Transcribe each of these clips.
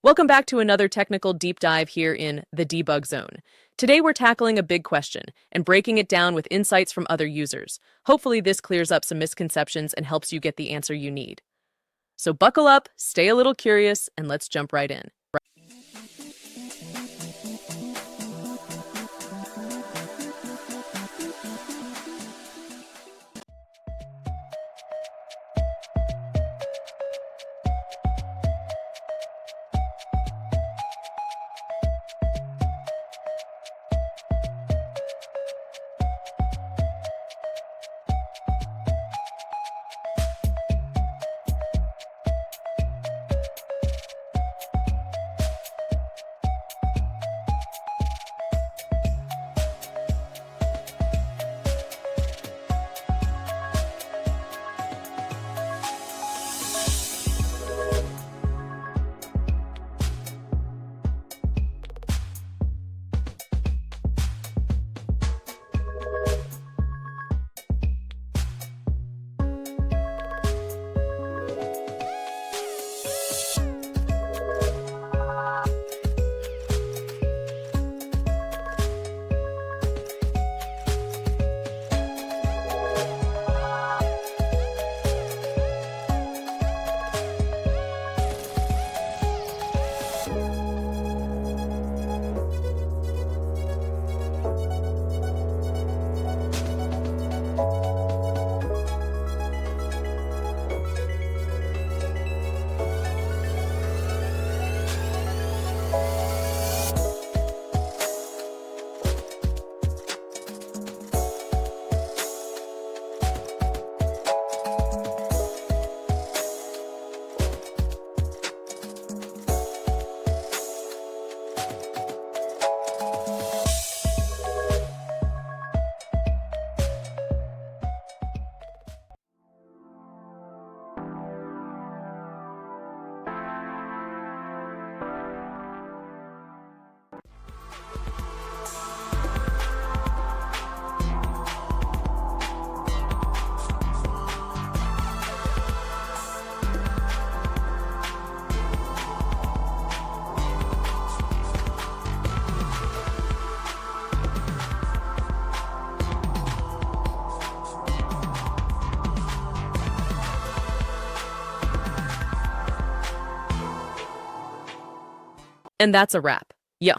Welcome back to another technical deep dive here in the debug zone. Today we're tackling a big question and breaking it down with insights from other users. Hopefully this clears up some misconceptions and helps you get the answer you need. So buckle up, stay a little curious, and let's jump right in. And that's a wrap. Yeah.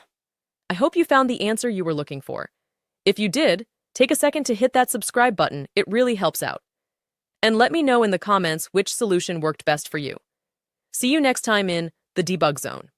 I hope you found the answer you were looking for. If you did, take a second to hit that subscribe button. It really helps out. And let me know in the comments which solution worked best for you. See you next time in the debug zone.